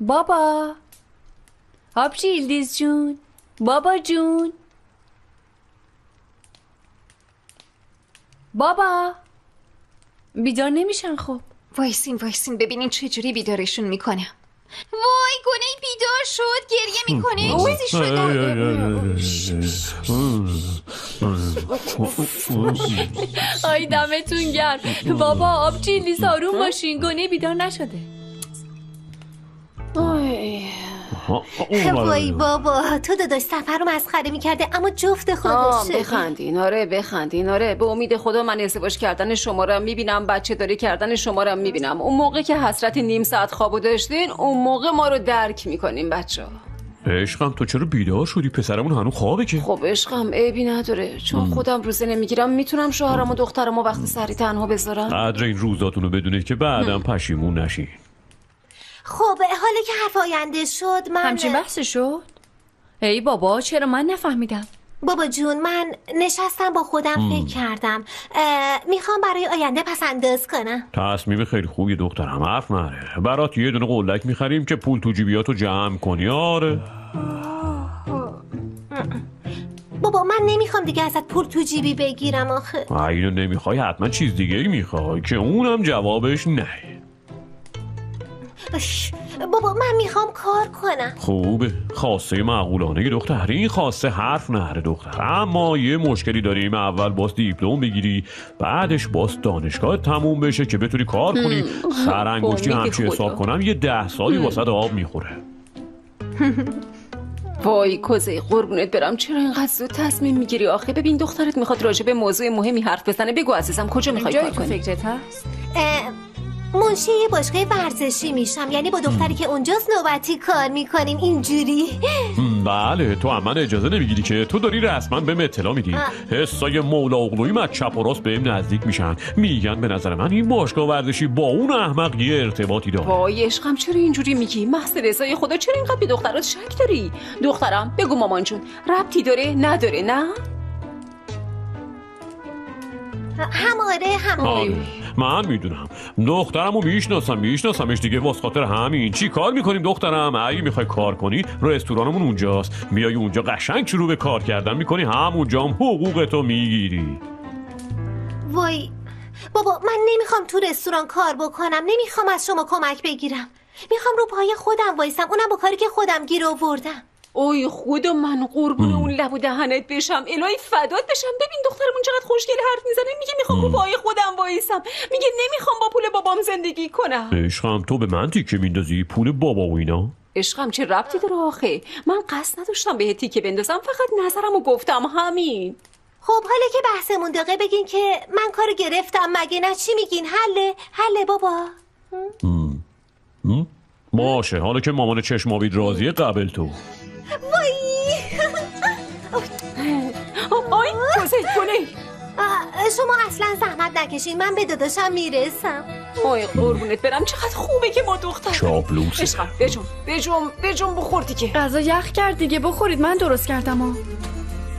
بابا، آبجی یلدیز جون، بابا جون، بابا بیدار نمیشن. خب وایسین ببینین چجوری بیدارشون میکنم. وای گونه بیدار شد، گریه میکنه. چیزی شده. آی دمتون گرم. بابا آبجی یلدیز آروم باشین، گونه بیدار نشده. وای بابا، تو داداش سفر رو مسخره میکرده اما جفت خودشه. بخندین. آره به امید خدا من ازدواج کردن شما رو میبینم، بچه داری کردن شما رو میبینم. اون موقع که حسرت نیم ساعت خوابو داشتین، اون موقع ما رو درک میکنیم بچه‌ها. عشقم تو چرا بیدار شدی؟ پسرمون هنوز خوابه که. خب عشقم عیبی نداره، چون خودم روزه نمیگیرم میتونم شوهرم و دخترمو وقت سری تنها بذارم. قدر این روزاتونو بدونید که بعدم پشیمون نشین. خب حالا که حرف آینده شد من همچین بحث شد؟ ای بابا چرا من نفهمیدم؟ بابا جون من نشستم با خودم فکر کردم، میخوام برای آینده پس انداز کنم. تصمیم خیلی خوبی دخترم، حرف نره. برات یه دونه قلک میخریم که پول تو جیبیاتو جمع کنی. آره بابا من نمیخوام دیگه ازت پول تو جیبی بگیرم آخه. اینو نمیخوای حتما چیز دیگه ای میخوای که اونم جوابش نه. بابا من میخوام کار کنم. خوبه، خواسته معقولانه دختر. این خواسته حرف نره دختر، اما یه مشکلی داریم. اول باز دیپلم بگیری، بعدش باز دانشگاه تموم بشه که بتونی کار کنی. سرانگشتی همچی حساب کنم یه 10 سالی واسه آب میخوره. وای کوزه قربونت برم، چرا اینقدر زود تصمیم میگیری آخه؟ ببین دخترت میخواد راجع به موضوع مهمی حرف بزنه. بگو عزیزم کجا میخوای کار کنی؟ جایی تو فکرت هست؟ منشی یه باشگاه ورزشی میشم، یعنی با دختری که اونجاست نوبتی کار میکنیم اینجوری. بله تو هم من اجازه نمیگیری که؟ تو داری رسما بهم اطلاع میدی. حسای مولا اغلویم از چپ و راست بهم نزدیک میشن، میگن به نظر من این باشگاه ورزشی با اون احمق یه ارتباطی داره. وای عشقم چرا اینجوری میگی؟ محض رضای خدا چرا اینقدر به دخترات شک داری؟ دخترم بگو مامان جون ربطی داره نداره؟ نه هماره. من میدونم دخترمو میشناسمش دیگه. واسه خاطر همین چی کار میکنیم دخترم؟ اگه میخوای کار کنی رستورانمون اونجاست، میای اونجا قشنگ شروع به کار کردن میکنی، همونجا هم حقوقتو میگیری. وای بابا من نمیخوام تو رستوران کار بکنم، نمیخوام از شما کمک بگیرم، میخوام رو پای خودم وایسم، اونم با کاری که خودم گیر آوردم. اوی خدا من قربون اون لب و دهنت بشم، الهی فدات بشم. ببین دخترمون چقدر خوشگل حرف میزنه، میگه میخوام رو پای خودم وایسم، میگه نمیخوام با پول بابام زندگی کنم. عشقم تو به من تیکه میندازی؟ پول بابا و اینا عشقم چه ربطی داره آخه؟ من قصد نداشتم به تیکه بندازم، فقط نظرمو گفتم همین. خب حالا که بحثمون دقیقه بگین که من کارو گرفتم مگه نه؟ چی میگین؟ حله بابا. باشه حالا که مامان چشمابید راضیه قبل تو. وای آی گله شما اصلا زحمت نکشین، من به داداشم میرسم. آی قربونت برم چقدر خوبه که ما دختر چاپلوسه. عشقم بجم بخور دیگه. غذا یخ کرد دیگه، بخورید من درست کردم.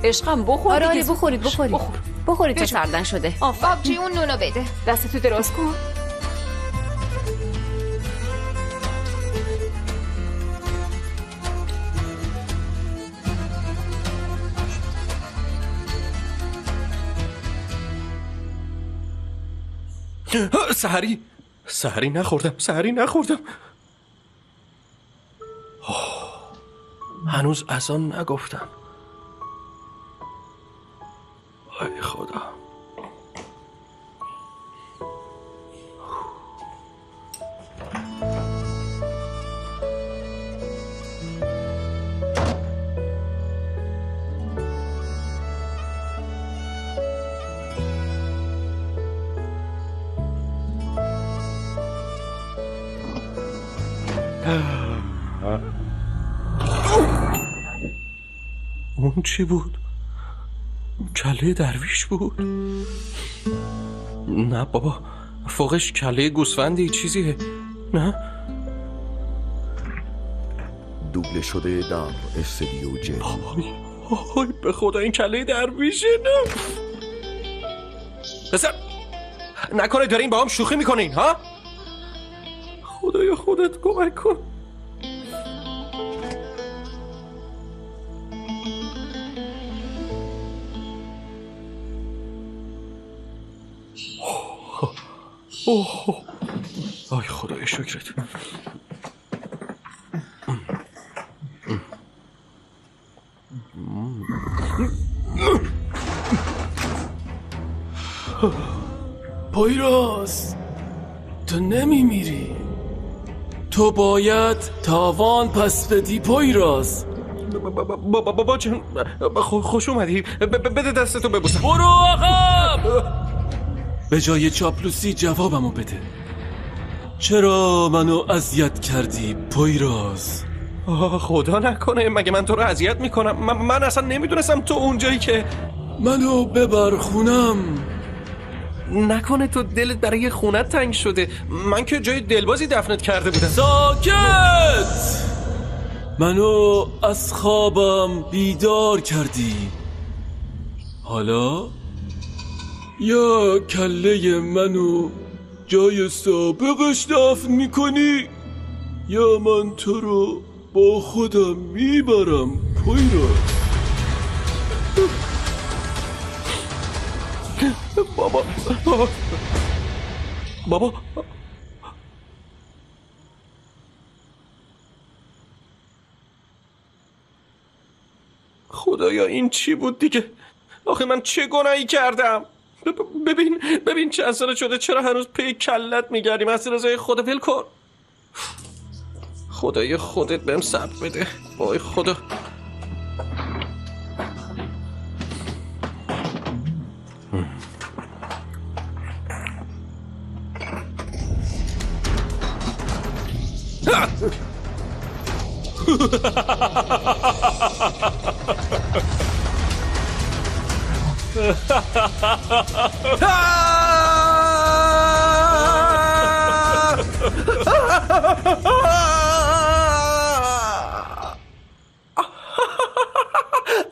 عشقم بخور آره دیگه. بخورید تا سردن شده. آبجی اون نونو بده. دستتو دراز کن. سحری نخوردم. هنوز اذان نگفتن. ای خدا. اون چی بود؟ کله درویش بود؟ نه بابا فوقش کله گوسفندی چیزیه. نه دوبله شده در استودیو جی. آی به خدا این کله درویشه. نه پسر نکنه دارین با هم شوخی میکنین ها؟ خدایا خدایا خودت کمک کن. آی خدای شکرت. پویراز، تو نمیمیری. تو باید تاوان پس بدی پویراز. بابا جان خوش اومدی. بده دستتو ببوسم. برو عقب. به جای چاپلوسی جوابمو بده. چرا منو اذیت کردی پویراز؟ خدا نکنه، مگه من تو رو اذیت میکنم؟ من اصلا نمیدونستم تو اونجایی که منو ببر خونم. نکنه تو دلت برای خونت تنگ شده؟ من که جای دلبازی دفنت کرده بودم. ساکت! منو از خوابم بیدار کردی. حالا یا کله منو جای سابقش دفن میکنی یا من تو رو با خودم میبرم پویراز. بابا خدایا این چی بود دیگه؟ آخه من چه گناهی کردم؟ ببین چند سال شده، چرا هنوز پی کلت میگردیم؟ از رضای خدا ول کن. خدای خودت بهم صبر بده. وای خدا.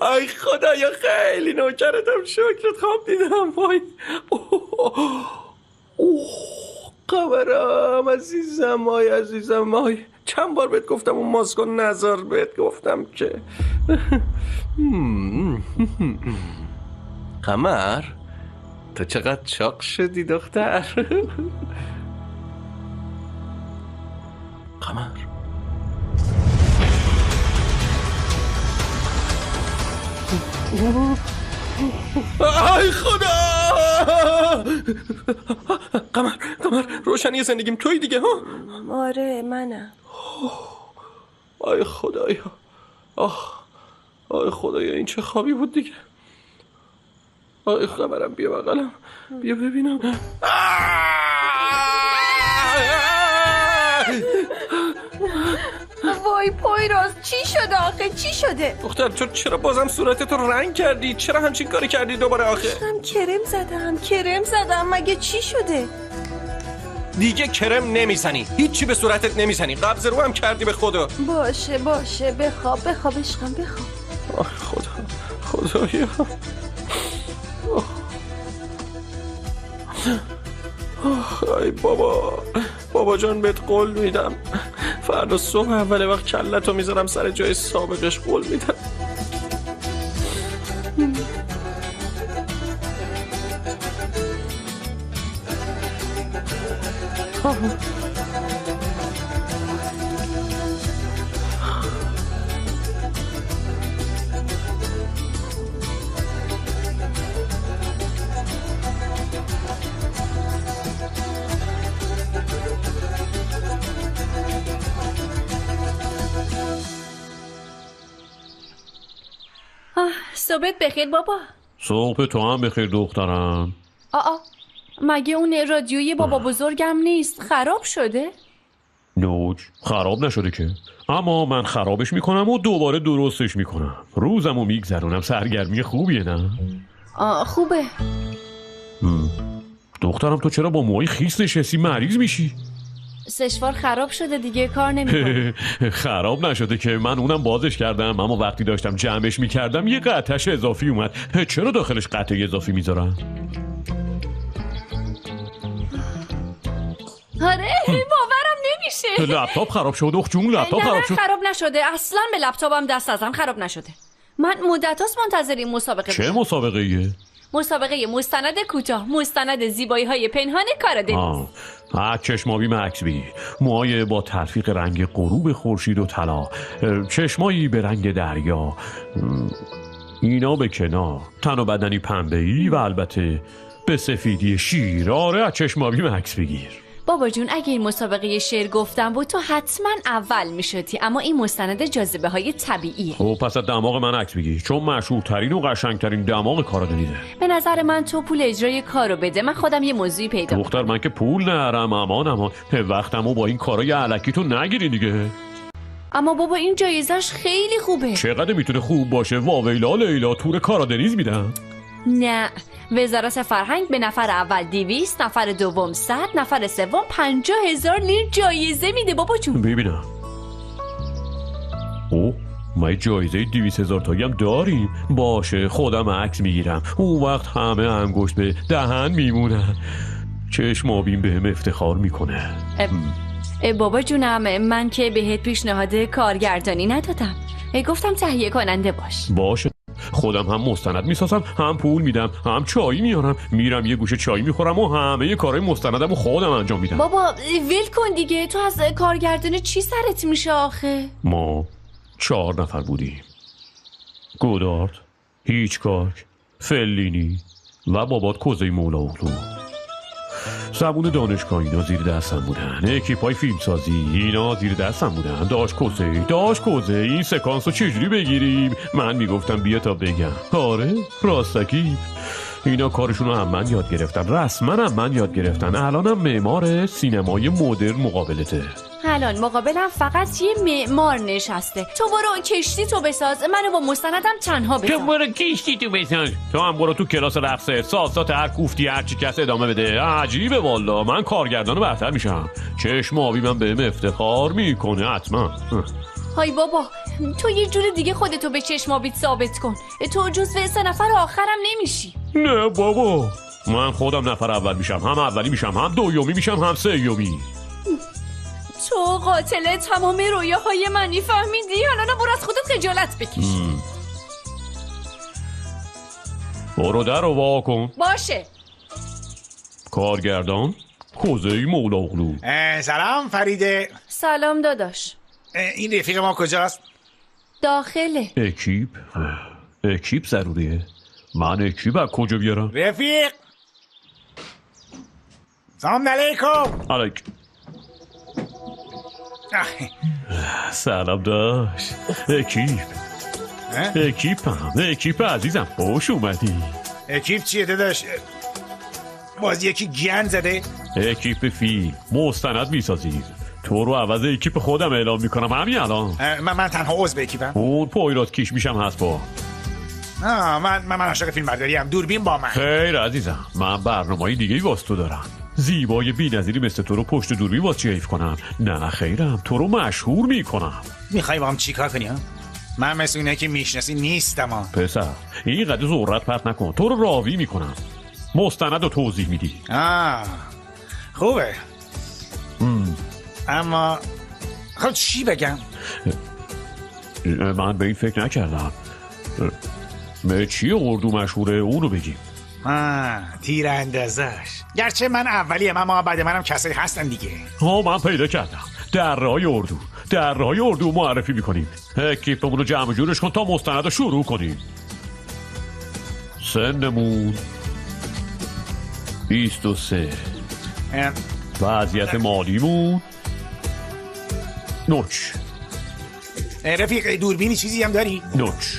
ای خدایا خیلی نوکرتم، شکرت خواب دیدم. وای قمرم عزیزم، آی عزیزم، آی چند بار بهت گفتم اون ماسکو نذار، بهت گفتم که قمر تو چقدر چاق شدی دختر. قمر ای خدا. قمر روشنی زندگیم توی دیگه ها؟ آره منم. ای خدایا، ای خدایا این چه خوابی بود دیگه. ای قمرم بیا بغلم، بیا ببینم. وای پویراز چی شده آخه؟ چی شده؟ دختر تو چرا بازم صورتتو رنگ کردی؟ چرا همچین کاری کردی دوباره آخه؟ هم کرم زدم مگه چی شده؟ دیگه کرم نمیزنی، هیچی به صورتت نمیزنی. قبض رو هم کردی به خدا. باشه بخواب عشقم بخواب. خدایا. ای بابا جان بهت قول میدم فردا صبح اول وقت کلتو میذارم سر جای سابقش. قول میدم. صبحت بخیر بابا. صبح تو هم بخیر دخترم. مگه اون رادیوی بابا بزرگم نیست خراب شده؟ نوچ خراب نشده که، اما من خرابش میکنم و دوباره درستش میکنم. روزمو میگذرونم. سرگرمی خوبیه نه؟ خوبه. دخترم تو چرا با موهای خیس نشستی؟ مریض میشی؟ سشوار خراب شده دیگه، کار نمیکنه. خراب نشده که، من اونم بازش کردم، اما وقتی داشتم جمعش میکردم یه قطعش اضافی اومد. چرا داخلش قطعه اضافی میذارن؟ آره باورم نمیشه. لپتاپ خراب شد. اخ جون لپتاپ نه خراب شد. خراب نشده، اصلا به لپتاپم دست نزن، خراب نشده. من مدت‌هاست منتظر این مسابقه چه باشم. مسابقه ایه؟ مسابقه مستند کوتاه، مستند زیبایی‌های پنهان کار دنیز. چشمابی مکس بگیر. موهای با تلفیق رنگ غروب خورشید و طلا، چشمایی به رنگ دریا، اینا به کنار، تن و بدنی پنبه‌ای و البته به سفیدی شیر. آره از چشمابی مکس بگیر. بابا جون اگه این مسابقه شعر گفتم بود تو حتما اول میشدی، اما این مستند جاذبه های طبیعیه. خب پس از دماغ من عکس بگیر، چون مشهورترین و قشنگترین دماغ کارا دنیده. به نظر من تو پول اجرای کارو بده، من خودم یه موضوعی پیدا کنم. دختر من که پول نرم، امان وقتمو با این کارای الکی تو نگیری دیگه. اما بابا این جایزش خیلی خوبه. چقدر میتونه خوب باشه؟ واویلا لیلا تور کارا دنیز میدن. نه، وزارت فرهنگ به نفر اول 200، نفر دوم 100، نفر سوم 50,000 لیر جایزه میده بابا جون. ببینم. اوه ما جایزه 200,000 تایی هم داریم. باشه خودم عکس میگیرم، اون وقت همه انگشت به دهن میمونن. چشم آبیم بهم افتخار میکنه. بابا جونم من که بهت پیشنهاد کارگردانی ندادم، گفتم تهیه کننده باش. باشه خودم هم مستند میسازم، هم پول میدم، هم چایی میارم، میرم یه گوشه چایی میخورم و همه کارهای مستندم و خودم انجام میدم. بابا ول کن دیگه، تو از کارگردانی چی سرت میشه آخه؟ ما 4 نفر بودیم: گودارد، هیچکاک، فلینی و بابات کوزه مولا اغلو. زبون دانشگاه اینا زیر دستم بودن، اکیپای فیلمسازی اینا زیر دستم بودن. داش کوزه این سکانس رو چجوری بگیریم؟ من میگفتم بیا تا بگم. آره راستکی اینا کارشون رو هم من یاد گرفتن، رسما هم من یاد گرفتن. الانم معمار سینمای مدرن مقابلته. الان مقابلم فقط یه معمار نشسته. تو برو کشتی تو بساز، منو با مستندم تنها بساز. تو برو کشتی تو بساز، تو هم برو تو کلاس رقص سالسات هر کوفتی هر چی کس ادامه بده. عجیبه والا، من کارگردان برتر میشم. چشم آبی من بهم افتخار میکنه حتما. های بابا تو یه جور دیگه خودتو به چشم آبیت ثابت کن، تو جزو 3 نفر آخرم نمیشی. نه بابا من خودم نفر اول میشم، هم اولی میشم، هم دومی میشم، هم سومی. تو قاتل تمام رویاهای منی، فهمیدی؟ حالا برو از خودت خجالت بکش. برو در رو وا کن. باشه. کارگردان کوزه مولا اغلو. سلام فریده. سلام داداش. این رفیق ما کجاست؟ داخله. اکیپ ضروریه. من اکیپ از کجا بیارم؟ رفیق سلام علیکم. علیک. سلام داشت. اکیپ عزیزم خوش اومدی. اکیپ چیه داداش؟ باز یکی گن زده؟ اکیپ فیلم مستند میسازی. تو رو عوض اکیپ خودم اعلام میکنم همین الان. من تنها عضو اکیپم. اون پویرات کیش میشم هست با. من عاشق فیلم برداری ام. دوربین با من. خیر عزیزم، من برنامه‌ای دیگه واسه تو دارم. زیبای بی‌نظیری مثل تو رو پشت دوربین واسه چی حیف کنم؟ نه خیرم، تو رو مشهور میکنم. میخوای با هم چیکار کنی ها؟ من مثل اونه که میشناسی نیستم ها. پسر اینقدر ذرت پرت نکن، تو رو راوی میکنم، مستند رو توضیح میدی. خوبه. اما خب چی بگم؟ من به این فکر نکردم. به چی اردو مشهوره اونو بگیم. تیر اندازش. گرچه من اولیم اما بعد منم کسایی هستن دیگه. من پیدا کردم. درهای اردو معرفی میکنیم. اکیپمون رو جمع جورش کن تا مستند رو شروع کنیم. سنمون 23. وضعیت مالیمون نوچ. رفیق دوربینی چیزی هم داری؟ نوچ.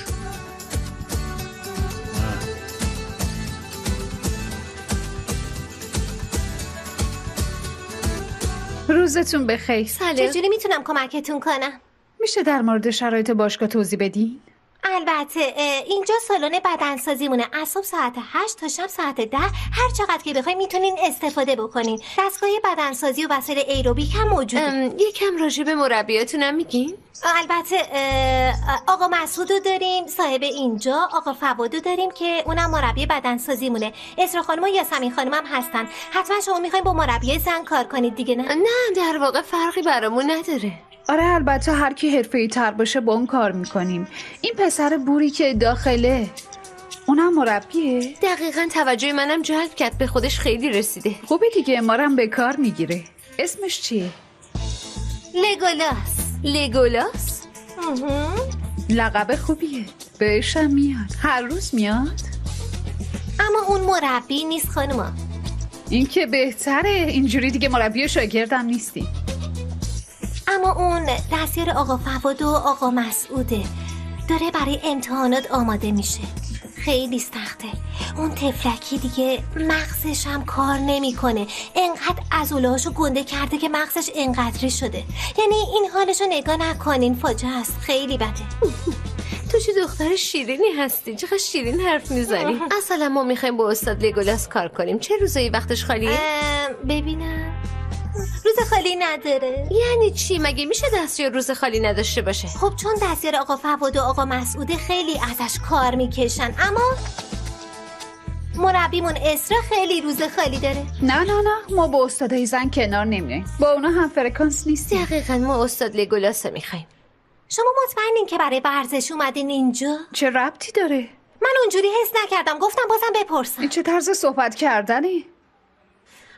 روزتون بخیر. چجوری میتونم کمکتون کنم؟ میشه در مورد شرایط باشگاه توضیح بدین؟ البته اینجا سالن بدنسازیمونه. از صبح ساعت 8 تا شب ساعت 10 هر چقدر که بخواید میتونین استفاده بکنین. دستگاه بدنسازی و وسایل ایروبیک هم موجوده. یکم راجع به مربیاتونم میگین؟ البته آقا مسعودو داریم صاحب اینجا، آقا فوادو داریم که اونم مربی بدنسازیمونه. اسرا خانم و یاسمین خانم هم هستن. حتما شما میخواین با مربی زن کار کنید دیگه نه؟ نه در واقع فرقی برامون نداره. آره البته هر کی حرفه‌ای تر باشه با اون کار میکنیم. این پسر بوری که داخله اونم مربیه؟ دقیقاً توجه منم جلب کرد، به خودش خیلی رسیده. خوبه دیگه، ما رو هم به کار میگیره. اسمش چیه؟ لگولاس؟ لقب خوبیه، بهشم میاد. هر روز میاد؟ اما اون مربی نیست خانوما. این که بهتره، اینجوری دیگه مربی و شاگردم نیستی. اما اون دستیار آقا فواد و آقا مسعوده، داره برای امتحانات آماده میشه. خیلی سخته. اون تفلکی دیگه مغزش هم کار نمیکنه. انقدر عضله‌هاشو گنده کرده که مغزش انقدری شده. یعنی این حالشو نگاه نکنین، فاجعه است. خیلی بده. تو چه دختر شیرینی هستی، چقدر شیرین حرف میزنی. اصلا ما میخوایم با استاد لگولاس کار کنیم. چه روزایی وقتش خالیه؟ ببینم روز خالی نداره. یعنی چی؟ مگه میشه دستیار روز خالی نداشته باشه؟ خب چون دستیار آقا فواد و آقا مسعوده خیلی ازش کار میکشن، اما مربیمون اسرا خیلی روز خالی داره. نه ما با استادای زن کنار نمیایم، با اونا هم فرکانس نیستیم. دقیقاً ما استاد لگولاس میخوایم. شما مطمئنین که برای ورزش اومدین اینجا؟ چه ربطی داره؟ من اونجوری حس نکردم، گفتم بازم بپرسم. این چه طرز صحبت کردنی؟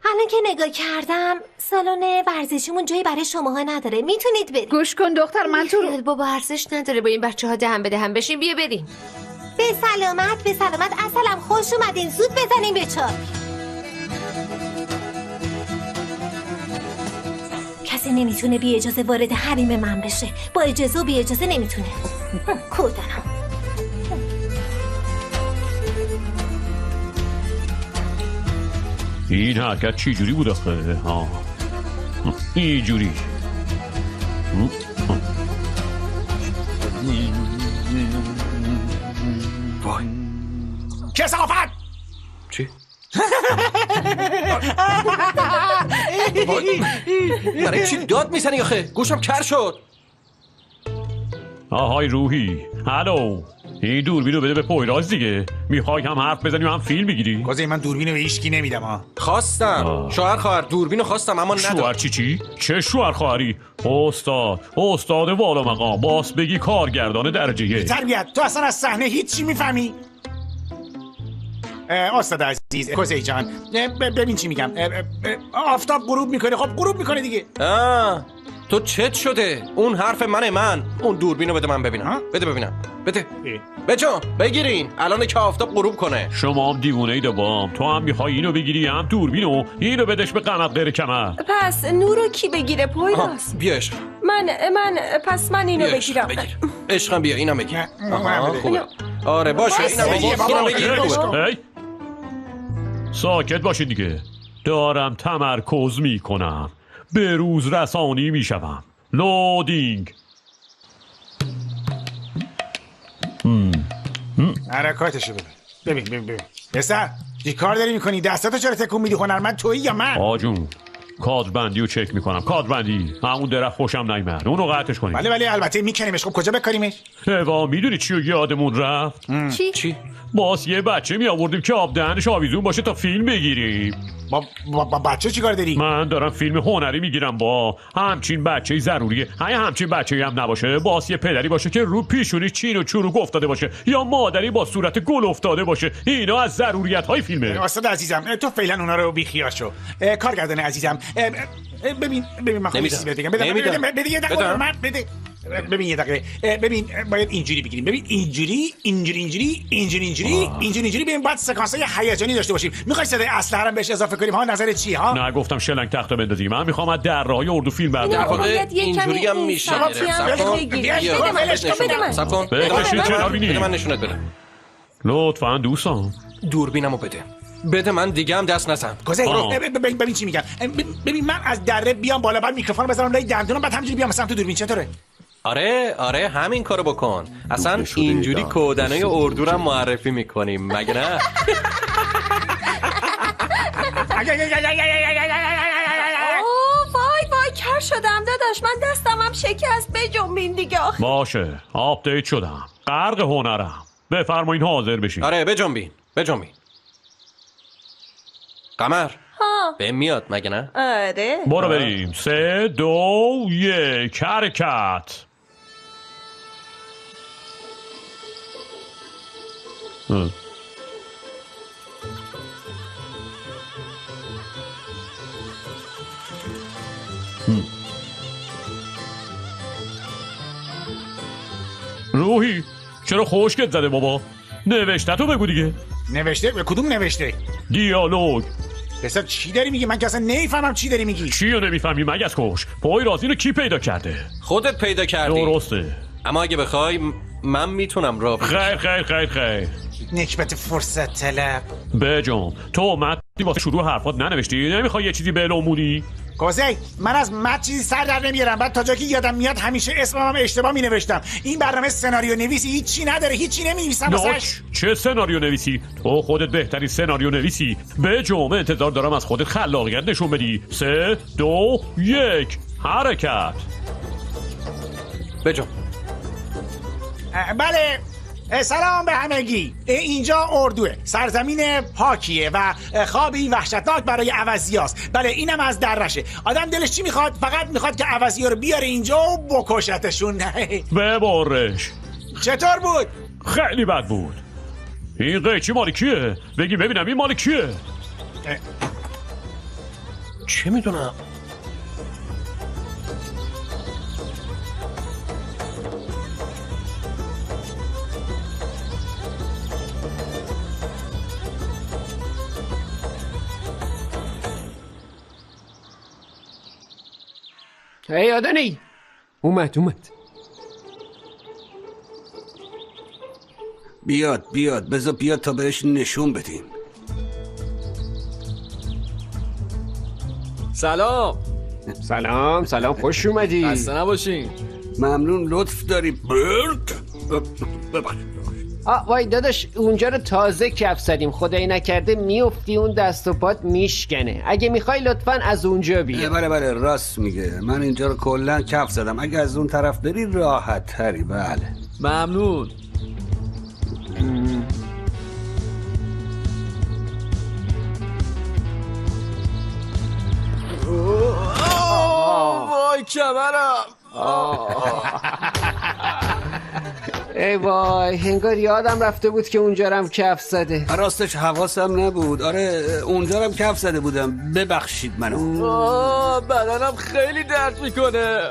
الان که نگاه کردم سالن ورزشیمون جایی برای شماها نداره، میتونید برید. گوش کن دختر، من تو بابا ارزش نداره با این بچه‌ها دهن به دهن بشین. بیا بریم. به سلامت به سلامت. اصلم خوش اومدین. زود بزنین به چاک. کسی نمیتونه بی اجازه وارد حریم من بشه. با اجازه و بی اجازه نمیتونه. کودرم. این حرکت چی جوری بود آخه؟ این جوری. وای کثافت! چی؟ برای چی داد میزنی آخه؟ گوشم کر شد. آهای روحی، الو، این دوربینو بده به پویراز دیگه. میخوای هم حرف بزنی و هم فیلم بگیری؟ گازه من دوربینو به هیچکی نمیدم ها. خواستم شوهر خواهر دوربینو خواستم اما نداد. شوهر چی؟ چه شوهر خواهری؟ استاد والا مقام، باس بگی کارگردان درجه 1. تربیت، تو اصلا از صحنه هیچی میفهمی؟ استاد عزیز کوزی جان، ببین چی میگم. آفتاب غروب میکنه. خب غروب میکنه دیگه. تو چت شده؟ اون حرف من. اون دوربینو بده من ببینم. بده ببینم. بده. بجا بگیرین الان که آفتاب غروب کنه. شما هم دیوونه اید بام. تو هم میخوای اینو بگیری هم دوربینو. اینو بدش به قمت غیر کمر. پس نورو کی بگیره پویراز؟ بیا عشق. من اینو بگیرم. بگیر. عشقم بیا اینم بگیر. خوبه. آره باشه اینم بگیر. هی ساکت باشید دیگه. دارم تمرکز میکنم. به روز رسانی میشوم. لودینگ. حرکاتشو ببین. پسر چی کار داری میکنی؟ دستاتو چرا تکون میدی؟ هنرمند تویی یا من؟ آجون کادربندی رو چک میکنم. کادربندی همون درخت خوشم نیامد، اونو قطعش کنیم. بله البته میکنیمش. خب کجا بکاریمش؟ اوا میدونی چی رو یادمون رفت؟ چی؟ باز یه بچه می آوردیم که آب دهنش آویزون باشه تا فیلم بگیریم. با بچه چی کار داری؟ من دارم فیلم هنری میگیرم. با همچین بچه‌ای ضروریه. همچین بچه‌ای هم نباشه، باز یه پدری باشه که رو پیشونی چین و چروک افتاده باشه یا مادری با صورت گل افتاده باشه. اینا از ضروریت‌های فیلمه. استاد عزیزم تو فعلا اونا رو بیخیال شو. کارگردان عزیزم ببین من خودم بگم. بده. ببین یه دقیقه. ببین باید اینجوری بگیریم. ببین اینجوری ببین بعد سکانس‌های هیجانی داشته باشیم. می‌خوای صدای اصل هرم بهش اضافه کنیم ها؟ نظرت چیه ها؟ نه گفتم شلنگ تخته بندازی. من میخوام از دره‌های اردو فیلم بردارم. اینجوری هم میشه. صبر کن. بکشید کنار بینی. من نشونت بدم. لطفاً دوستان دوربینمو بده من دیگه هم دست نزن. ببین چی میگم. ببین من از دره بیام بالا بعد میکروفون بزنم لای دندونم بعد همینجوری بیام مثلا تو دوربین. چطوره؟ آره همین کارو بکن. اصلا اینجوری کودنای اردو رو معرفی میکنیم مگه نه؟ وای کر شدم داداش، من دستم هم شکست. بجنبین دیگه آخه. باشه آپدیت شدم، غرق هنرم. بفرمایین حاضر بشین. آره بجنبین. قمر به میاد مگه نه؟ آره برو بریم. 3 2 1 حرکت. روحی چرا خشکت زده بابا؟ نوشته تو بگو دیگه. نوشته؟ به کدوم نوشته؟ دیالوگ. پسر چی داری میگی؟ من که اصلا نمیفهمم چی داری میگی. چی رو نمیفهمی مگس کش؟ پای راز اینو کی پیدا کرده؟ خودت پیدا کردی. درسته. اما اگه بخوای من میتونم را خیر نکبت فرصت طلب. بجام تو متنی واسه شروع حرفات ننوشتی؟ نمیخوای یه چیزی بلومونی؟ کوزی من از متن چیزی سر در نمیارم. بعد تا جایی که یادم میاد همیشه اسمم اشتباه مینوشتم. این برنامه سناریو نویسی هیچی نداره، هیچی نمی‌نویسم واسش. چه سناریو نویسی؟ تو خودت بهتری سناریو نویسی. بجام انتظار دارم از خودت خلاقیت نشون بدی. 3 2 1 حرکت. بجام. بله سلام به همگی. اینجا اردوه، سرزمین پاکیه و خوابی وحشتناک برای عوضیاست. بله اینم از درشه. آدم دلش چی میخواد؟ فقط میخواد که عوضی رو بیاره اینجا و بکشتشون. ببرش. چطور بود؟ خیلی بد بود. این قیچی مال کیه؟ بگی ببینم این مال کیه؟ چه میدونم؟ هی آدنی اومد بیاد بذار بیاد تا بهش نشون بدیم. سلام خوش اومدی. خسته نباشین. ممنون لطف داری برد. ببخشید. وای داداش اونجا رو تازه کف زدیم، خدایی نکرده میفتی اون دست و پات میشکنه. اگه میخوای لطفاً از اونجا بیا. بله راست میگه، من اینجا رو کلا کف زدم. اگه از اون طرف بری راحت تری. بله ممنون. وای کمرم. ای وای انگار یادم رفته بود که اونجا رم کف زده. راستش حواسم نبود. آره اونجا رم کف زده بودم، ببخشید منو. بدنم خیلی درد میکنه.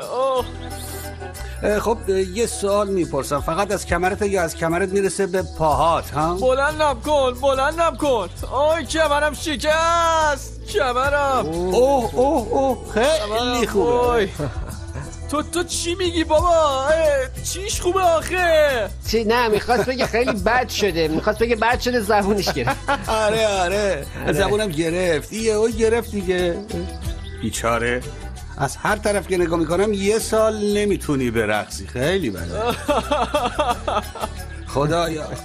خب یه سوال میپرسم، فقط از کمرت یا از کمرت میرسه به پاهات؟ ها بلندم کن. آی کمرم شکست. کمرم. اوه خیلی خوبه. تو چی میگی بابا؟ چیش خوبه آخه؟ چی؟ نه میخواست بگه خیلی بد شده. زبونش گرفت. آره زبونم گرفت. گرفت دیگه. بیچاره از هر طرف که نگاه میکنم یه سال نمیتونی برقصی. خیلی بده.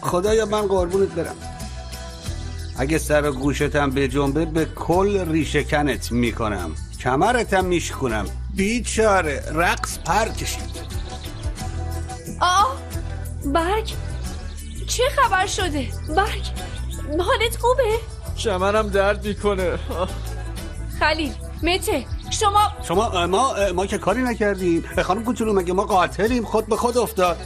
خدایا من قربونت برم. اگه سر و گوشتم به جنبه به کل ریشه‌کنت میکنم، کمرتم میشکنم. بیچاره رقص پر کشید. برگ چه خبر شده؟ برگ حالت خوبه؟ کمرم درد میکنه. خلیل مته شما ما که کاری نکردیم. خانم کوچولو مگه ما قاتلیم؟ خود به خود افتاد.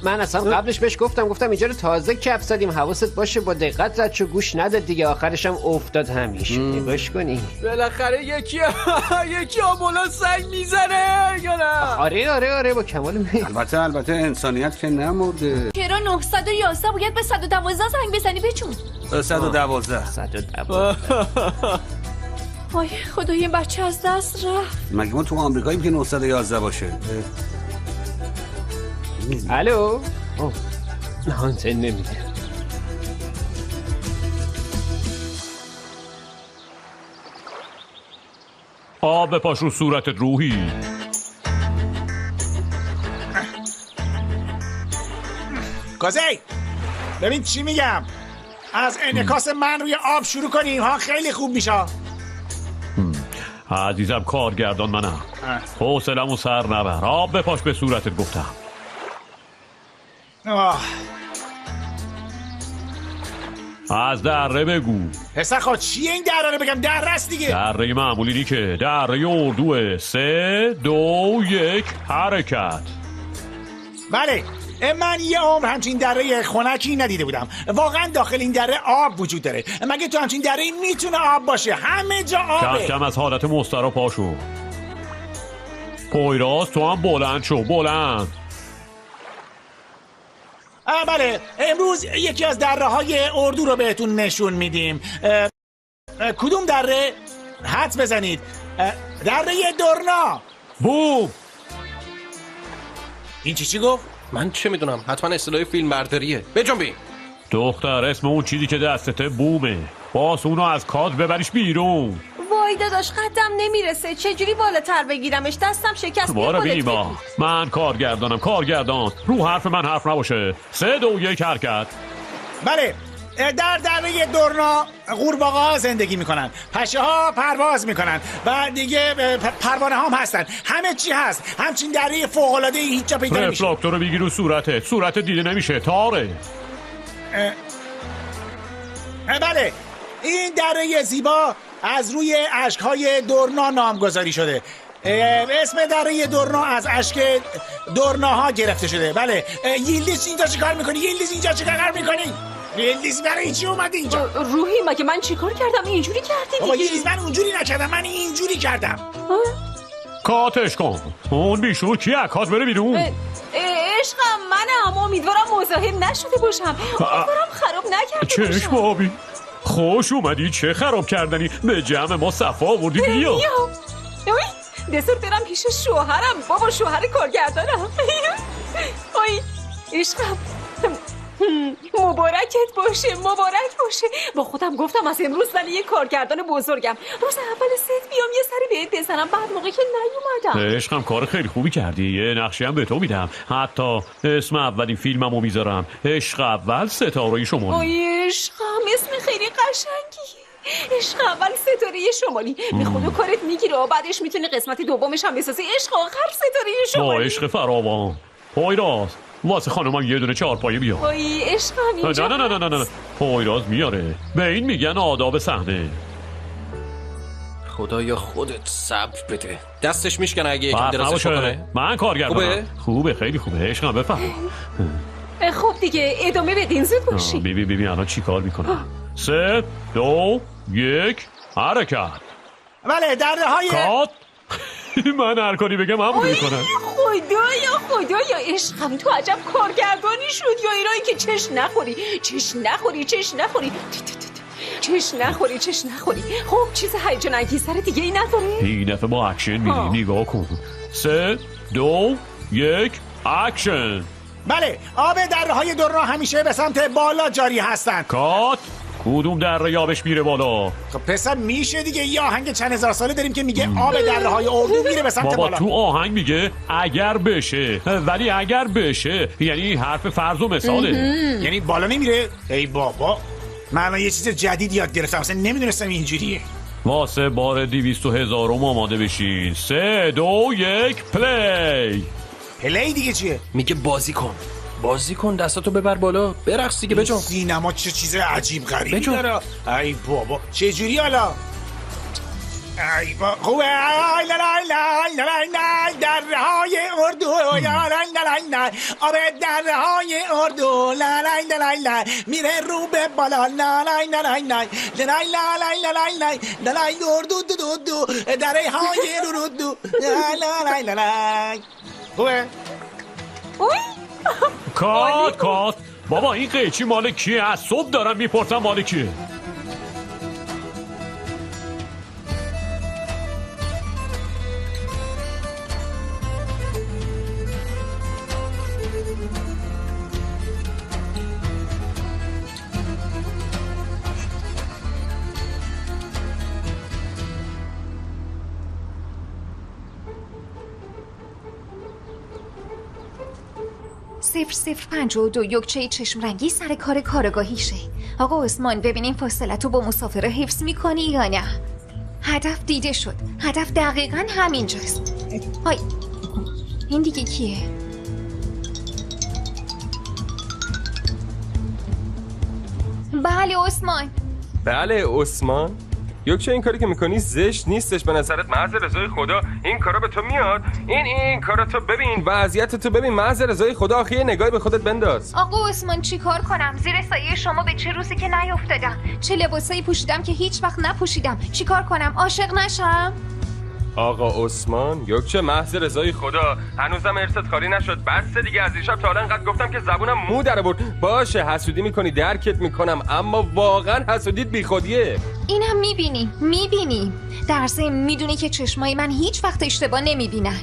من اصلا قبلش بهش گفتم اینجا رو تازه کف زدیم، حواست باشه با دقت رد شو، گوش نداد دیگه. آخرش هم افتاد همیشه. نگاش کنی بالاخره یکی آمولا سنگ میزنه یا نه؟ آره با کمال میل. البته انسانیت که نمرده. چرا 911 باید به 112 زنگ بزنی بچون؟ 112 وای خدای این بچه از دست رفت. مگه ما تو آمریکاییم که 911 باشه؟ الو؟ هانتن نمیده. بپاش رو صورتت روحی. کازی ببین چی میگم، از انعکاس من روی آب شروع کنیم ها، خیلی خوب میشه. عزیزم کارگردان منم، حوصله‌مو سر نبر، آب بپاش به صورتت گفتم. از دره بگو. پسر خود چیه این دره رو بگم؟ دره است دیگه. دره معمولی نی که، دره اردوه. 3 2 1 حرکت. بله من یه عمر همچین دره خنکی ندیده بودم. واقعا داخل این دره آب وجود داره؟ مگه تو همچین دره میتونه آب باشه؟ همه جا آبه. کم کم از حالت مسترا پاشو. پویراز تو هم بلند شو، بلند. بله امروز یکی از دره های اردو رو بهتون نشون میدیم. کدوم دره؟ حدس بزنید. دره دورنا. بوم. این چی گفت؟ من چه میدونم، حتما اصطلاح فیلم برداریه. بجنبی دختر اسم اون چیزی که دستته بومه، باس اونو از کادر ببریش بیرون. وای داداش قدم نمیرسه، چجوری بالاتر بگیرمش؟ دستم شکست. باره بیما، من کارگردانم، کارگردان رو حرف من حرف نباشه. 3 2 1 حرکت. بله در دره دورنا قورباغه‌ها زندگی میکنن، پشه ها پرواز میکنن و دیگه پروانه هم هستن، همه چی هست. همچین دره فوق العاده هیچ جا پیدا نمیشه. رفلاکتور رو بگیر رو صورتت دیده نمیشه، تاره. بله این دره زیبا از روی اشک‌های دورنا نامگذاری شده. اسم دره دورنا از اشک دورناها گرفته شده. بله یلدیز اینجا چیکار میکنی؟ یلدیز اینجا چیکار میکنی؟ یلدیز برای چی اومد اینجا؟ روحی مگه من چیکار کردم؟ اینجوری کردی بابا دیگه. یلدیز من اونجوری نکردم، من اینجوری کردم. کاتش کن. اون بیشور کیه؟ کات بره بیرون. عشقم منم، امیدوارم مزاحم نشده باشم، امیدوارم خراب نکرده باشم. چشم آبی خوش اومدی، چه خراب کردنی، به جمع ما صفا آوردی. بیا دستور برم پیش شوهرم. بابا شوهر کارگردانم. آی عشقم مبارکت باشه، مبارک باشه. با خودم گفتم از امروز من یه کارگردان بزرگم، روز اول ست بیام یه سری بهت بزنم، بعد موقعی که نیومدم. عشقم کار خیلی خوبی کردی، یه نقشی هم به تو میدم، حتی اسم اولین فیلممو میذارم، عشق اول ستاره شمالی. آی عشقم اسم خیلی قشنگی، عشق اول ستاره شمالی. به خدا کارت میگیره و بعدش میتونی قسمت دومش هم بسازی. عشق آخر ستاره شمالی. با عشق فراوان. پایراز واسه خانمم یه دونه 4 پایه بیا. آی عشقم اینجا نه پایراز میاره، به این میگن آداب صحنه. خدایا خودت صبر بده، دستش میشکنه اگه یکم درازش بکنه. من کارگردانم. خوبه خیلی خوبه. عشقم بفهم. خب دیگه ادامه بدین، زود باشی. ببین الان چی کار میکنم. 3 2 1 حرکت. بله دره های کات. من هر کاری بگم همون میکنم. خدایا عشقم تو عجب کارگردانی شد، یا اینایی که چش نخوری. خب چیز هیجان انگیزتر دیگه ای نداری؟ این دفعه با اکشن میری، نگاه کن. 3 2 1 اکشن. بله آب دره های دورنا همیشه به سمت بالا جاری هستن. کات. کدوم دره آبش میره بالا؟ خب پسر میشه دیگه، یه آهنگ چند هزار ساله داریم که میگه آب دره های اردو میره به سمت بابا بالا. تو آهنگ میگه اگر بشه، ولی اگر بشه یعنی حرف فرض و مثاله. یعنی بالا نمیره؟ ای بابا من یه چیز جدید یاد گرفتم، اصلا نمیدونستم اینجوریه. واسه بار 200,000 آماده بشین. 3 2 1 پلی. پلی دیگه چیه؟ میگه بازی کن دستاتو ببر بالا، برقص دیگه. بجن سینما چه چیز عجیب غریبی بجن. داره. ای بابا چه جوری حالا؟ ای بابا خوبه. ای لا لا لا لا لا دره های اردو، لا لا لا لا آب دره های اردو، لا لا لا لا میره رو به بالا، لا لا لا لا لا لا لا لا لا لا اردو دو دو دو دره های اردو، لا لا لا لا. خوبه؟ کات. بابا این قیچی مال کیه؟ از صبح دارم میپرسم مال کیه. 0052 یکچه چشم رنگی سر کار کارگاهیشه. آقا عثمان ببینیم فاصلتو با مسافره حفظ میکنی یا نه. هدف دیده شد. هدف دقیقاً همینجاست. های این دیگه کیه؟ بله عثمان. بله عثمان. یکچه این کاری که میکنی زشت نیستش به نظرت؟ محض رضای خدا این کارا به تو میاد؟ این کارا تو ببین، وضعیت تو ببین، محض رضای خدا آخه یه نگاهی به خودت بنداز. آقا عثمان چی کار کنم؟ زیر سایه شما به چه روزی که نیافتادم، چه لباسایی پوشیدم که هیچ وقت نپوشیدم. چی کار کنم؟ عاشق نشم؟ آقا عثمان، یکچه محض رضای خدا، هنوزم ارثت خالی نشد. بس دیگه، از دیشب تا الان انقدر گفتم که زبونم مو در آورد. باشه حسودی میکنی، درکت میکنم، اما واقعا حسودیت بیخودیه. اینم میبینی در ضمن میدونی که چشمای من هیچ وقت اشتباه نمیبینن.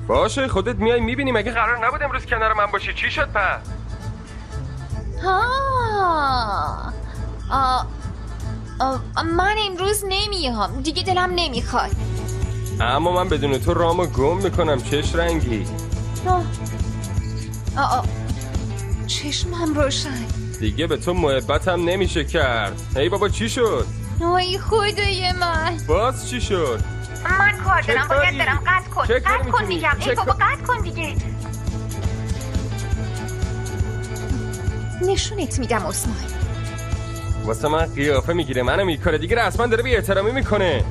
باشه خودت میای میبینی. مگه قرار نبود امروز کنار من باشی؟ چی شد پس؟ من امروز نمیام دیگه، دلم نمیخواد. اما من بدون تو رامو گم میکنم. چش رنگی؟ چشمم روشن دیگه به تو محبتم نمیشه کرد. ای بابا چی شد؟ ای خدای من، باز چی شد؟ من کار دارم، باید برم. قطع کن میگم. ای بابا قطع کن دیگه. نشونت میدم عثمان. واسه من قیافه میگیره، منو میکاره دیگه، رسما داره بی احترامی میکنه.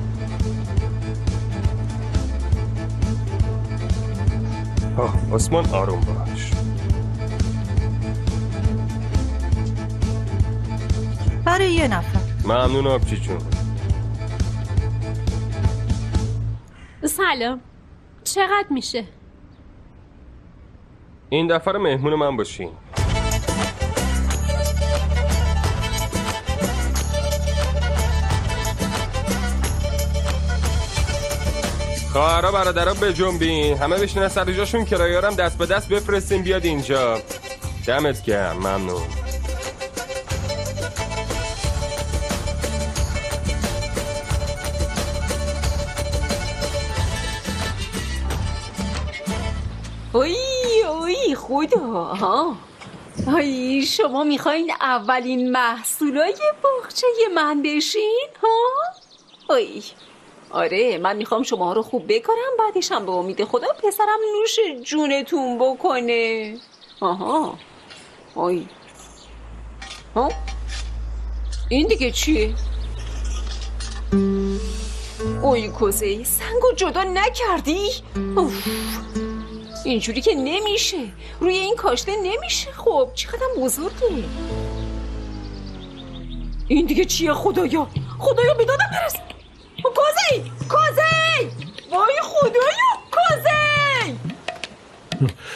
عثمان آروم باش. برای یه نفر. ممنون آبچی چون. سلام، چقدر میشه؟ این دفعه مهمون من باشین. خواهرها برادرها بجنبین، همه بشینن سر جاشون، کرایه‌ارم دست به دست بفرستین بیاد اینجا. دمت گرم، ممنون. اوی خدا. ای شما میخواین اولین محصولای باغچه من بشین ها؟ ای آره، من میخوام شما رو خوب بکنم، بعدش هم به امید خدا پسرم نوش جونتون بکنه. آها. آی ها، این دیگه چیه؟ اوی کوزه، سنگو جدا نکردی؟ اوف. اینجوری که نمیشه، روی این کاشته نمیشه. خب چقدر بزرگه این دیگه چیه؟ خدایا به دادم برس. کوزه وای خدایا، کوزه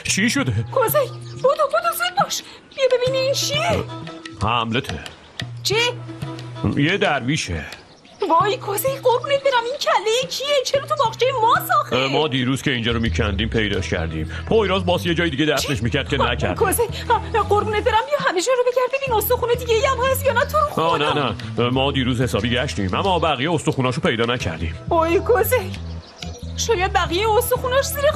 چی شده؟ کوزه بودو زود باش، بیا ببینی این چیه. حملته. چی؟ یه درویشه. وای کوزه قربونت برم، این کله کیه؟ چرا تو باغچه ما ساخته؟ ما دیروز که اینجا رو میکندیم پیداش کردیم. پویراز باز یه جای دیگه دستش میکرد که نکرد. کوزه قربونت برم بیا همه جا رو بگرد ببین استخونه دیگه هم هست یا نه. تو رو خدا. نه ما دیروز حسابی گشتیم اما بقیه استخوناشو پیدا نکردیم. وای کوزه، شاید بقیه استخوناش زیر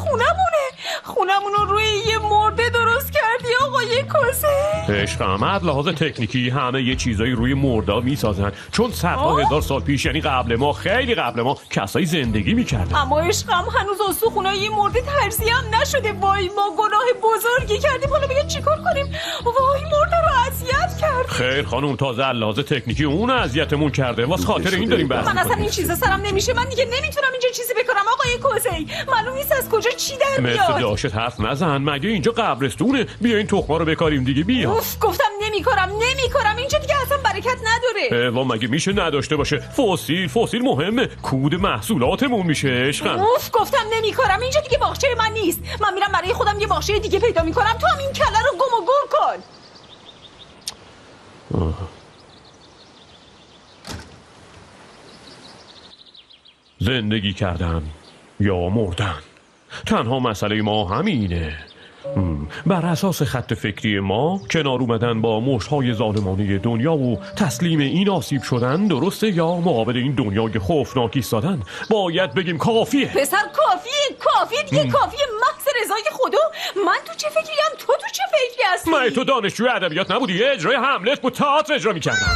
خونمون رو روی یه مرده درست کردی آقای کوزه. عشقم، از لحاظ تکنیکی همه یه چیزایی روی مردا میسازن، چون صدها هزار سال پیش، یعنی خیلی قبل ما کسایی زندگی میکردن. اما عشقم هنوز استخونای یه مرده تجزیه هم نشده. وای ما گناه بزرگی کردیم، حالا بگه چیکار کنیم؟ وای مرده رو اذیت کرد. خیر خانم، تازه از لحاظ تکنیکی اون اذیتمون کرده، واسه خاطر این داریم بحث من اصلا این چیزا سرم نمیشه، من دیگه نمیتونم اینجا چیزی بکنم آقای کوزه. معلوم نیست از کجا چی در میاد. مثل داشت حرف نزن، مگه اینجا قبرستونه؟ بیا این تخما رو بکاریم دیگه. بیا. اوف گفتم نمیکارم اینجا دیگه اصلا برکت نداره. وا مگه میشه نداشته باشه؟ فسیل مهمه، کود محصولاتمون میشه عشقم. اوف گفتم نمیکارم، اینجا دیگه باغچه من نیست. من میرم برای خودم یه باغچه دیگه پیدا میکنم، تو هم این کله رو گم و گور کن. زندگی کردن یا مردن، تنها مسئله ما همینه. بر اساس خط فکری ما کنار اومدن با مشت‌های ظالمانه دنیا و تسلیم این آسیب شدن درسته، یا مقابل این دنیای خوفناک ایستادن؟ باید بگیم کافیه. پسر کافیه دیگه. کافیه محض رضای خدا، من تو چه فکریم؟ تو چه فکری هستی؟ من تو دانشجوی ادبیات نبودی؟ یه اجرای هملت بود، تئاتر اجرا می‌کردم.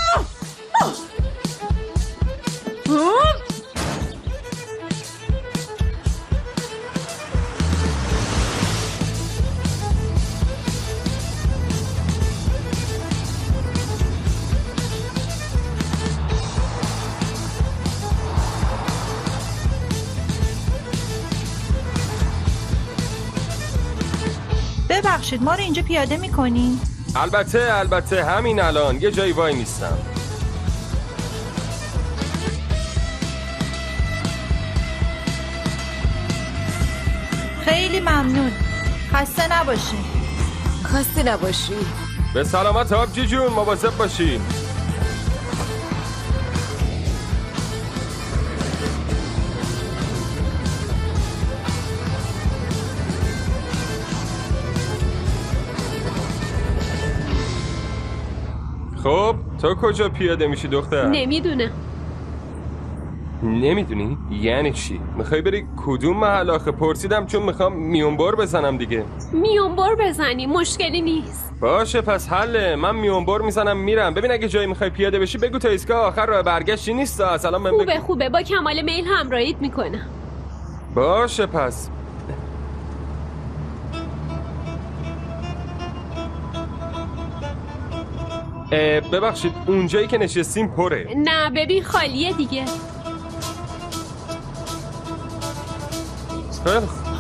ببخشید ما رو اینجا پیاده میکنین؟ البته همین الان یه جایی وای میستم. خیلی ممنون. خسته نباشین. خسته نباشی. به سلامت آبجی جون، مواظب باشین. خب تو کجا پیاده میشی دختر؟ نمیدونم. نمیدونی؟ یعنی چی؟ میخوای بری کدوم محل آخه؟ پرسیدم چون میخوام میونبر بزنم دیگه. میونبر بزنی مشکلی نیست. باشه پس حله، من میونبر میزنم میرم. ببین اگه جایی میخوای پیاده بشی بگو تا ایستگاه آخر راه برگشتی نیست. سلام من خوبه با کمال میل همراهیت میکنم. باشه پس. ببخشید اونجایی که نشستیم پره. نه ببین خالیه دیگه.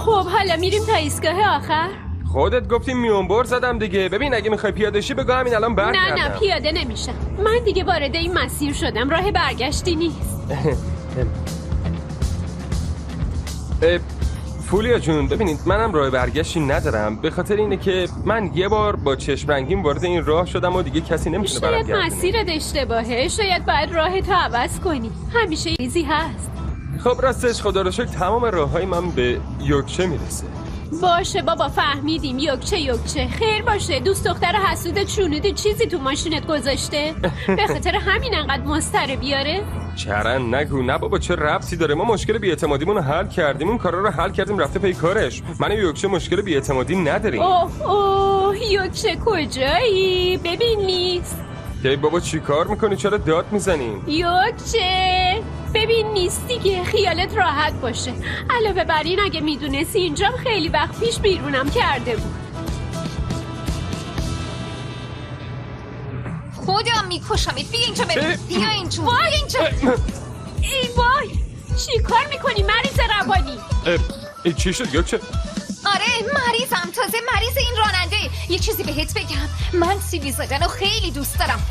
خب حالا میریم تا ایستگاه آخر. خودت گفتی میونبر زدم دیگه. ببین اگه میخوای پیاده شی بگو همین الان برگردم. نه پیاده نمیشم. من دیگه وارد این مسیر شدم، راه برگشتی نیست. فولیا جون ببینید منم راه برگشتی ندارم، به خاطر اینه که من یه بار با چشم رنگیم وارد این راه شدم و دیگه کسی نمیتونه برگردونه. شاید مسیرت اشتباهه، شاید باید راهتو عوض کنی. همیشه ریزی هست. خب راستش خدا رو شکر تمام راههای من به یوکچه میرسه. باشه بابا فهمیدیم، یوکچه خیر باشه. دوست دختر حسودت شنودی چیزی تو ماشینت گذاشته؟ به خاطر همین انقدر مضطرب بیاره؟ چرن نگو. نه بابا چه ربطی داره، ما مشکل بی‌اعتمادیمون رو حل کردیم، اون کارا رو حل کردیم، رفته پی کارش. من و یوکچه مشکل بی‌اعتمادی نداریم. اوه یوکچه کجایی؟ ببین نیست. ای بابا چی کار میکنی؟ چرا داد میزنی؟ یوکچه ببین نیست دیگه، خیالت راحت باشه. علاوه بر این اگه میدونستی اینجام خیلی وقت پیش بیرونم کرده بود. خودم میکشمت. بیا اینجا ببین. بیا اینجا. ای وای چی کار میکنی مریض روانی؟ چی شد یوکچه؟ آره مریضم، تازه مریض این راننده. یه چیزی بهت بگم، من سیبی زدن رو خیلی دوست دارم.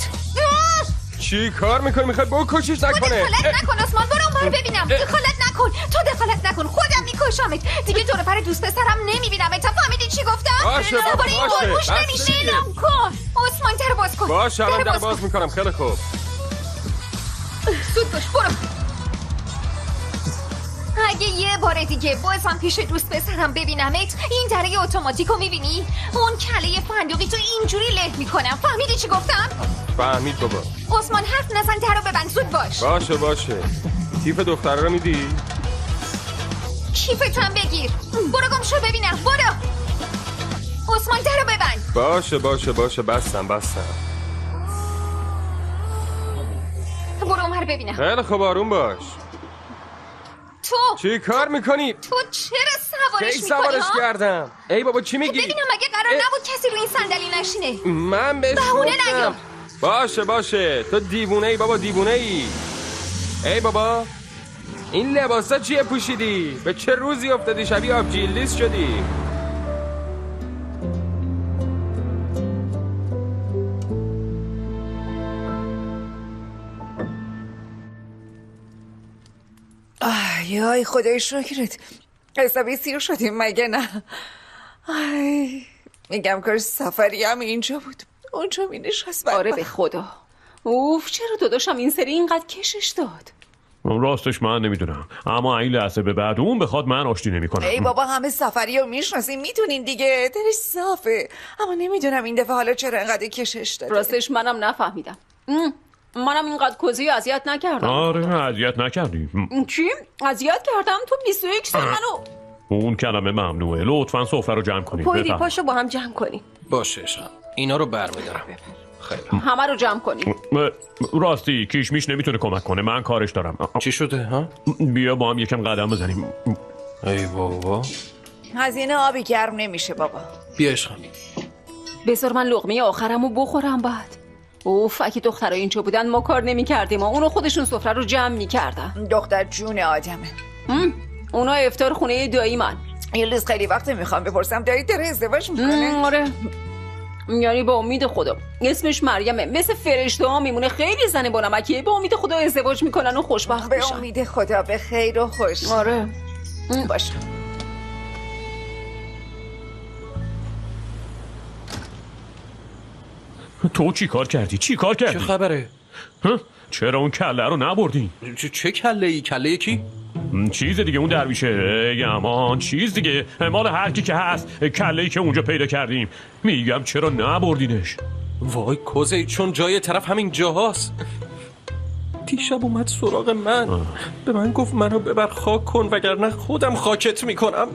چی کار میکنی؟ میخوای بکشیش نکنه؟ دخالت نکن آسمان، برو اونور ببینم. دخالت نکن، تو دخالت نکن، خودم میکشمت. دیگه دور پر دوست پسرم نمیبینم. تا فهمیدی چی گفتم؟ باشه بابا باشه. نمیشنم کن. آسمان در باز کن. باشه الان در باز میکنم. خیلی خوب. زود باش برو. اگه یه بار دیگه بازم پیش دوست پسرم ببینمت، این دره اتوماتیکو میبینی؟ اون کله فندقی تو اینجوری له میکنم. فهمیدی چی گفتم؟ فهمید بابا. عثمان حرف نزن، درو ببند. زود باش. باشه. کیف دختره رو میدی؟ کیفتو هم بگیر. برو گم شو ببینم. برو عثمان درو ببند. باشه بستم. برو اونور ببینم. خیلی خوب آروم باش. تو چی کار میکنی؟ تو چرا سوارش سوارش کردم. ای بابا چی میگی؟ ببینم مگه قرار نبود کسی روی این صندلی نشینه؟ من بهش بهونه گفتم. باشه تو دیوونه ای بابا، دیوونه ای. ای بابا این لباسا چیه پوشیدی؟ به چه روزی افتادی؟ شبیه آبجیلیس شدی. آی خدای شکرت. حسابی سیر شدیم مگه نه؟ میگم کاش سفری هم اینجا بود، اونجا می نشست. آره به خدا. اوف چرا داداشم این سری اینقدر کشش داد؟ راستش من نمیدونم، اما این لحظه به بعد اون بخواد من آشتی نمیکنم. ای بابا همه سفری رو میشناسیم، میدونین دیگه، دلش صافه. اما نمیدونم این دفعه حالا چرا اینقدر کشش داده. راستش منم نفهمیدم. منم اینقدر کوزی اذیت نکردم. آره اذیت نکردی. چی؟ اذیت کردم؟ تو 21 سال منو اون کلمه ممنوعه. لطفاً سفره رو جمع کنید. پویری بفرمایید. پاشو با هم جمع کنیم. باشه عشقم، اینا رو برمیدارم. خیلی همه رو جمع کنیم. راستی کیشمیش نمیتونه کمک کنه، من کارش دارم. چی شده ها؟ بیا با هم یکم قدم بزنیم. ای بابا، هزینه آبی گرم نمیشه بابا. بیا عشقم. بذار من لقمه آخرمو بخورم بعد. اوف، اگه دخترها اینجا بودن ما کار نمی‌کردیم، اونو خودشون سفره رو جمع می‌کردن. دختر جون آدمه. اونا افطار خونه دایی من. یلز خیلی وقت میخوام بپرسم دایی داره ازدواج میکنه؟ آره، یعنی با امید خدا. اسمش مریمه، مثل فرشته ها میمونه، خیلی زنه با نمکیه. با امید خدا ازدواج میکنن و خوشبخت به میشن. امید خدا به خیر و خوش. آره باشه. تو چی کار کردی؟ چی کار کردی؟ چه خبره؟ چرا اون کله رو نبردی؟ چه کله ای؟ کله کی؟ چیز دیگه، اون درویشه. ای امان، چیز دیگه، مال هر کی که هست. کله ای که اونجا پیدا کردیم. میگم چرا نبردینش؟ وای کوزه، چون جای طرف همین جاهاست. دیشب اومد سراغ من، به من گفت منو ببر خاک کن وگرنه خودم خاکت میکنم.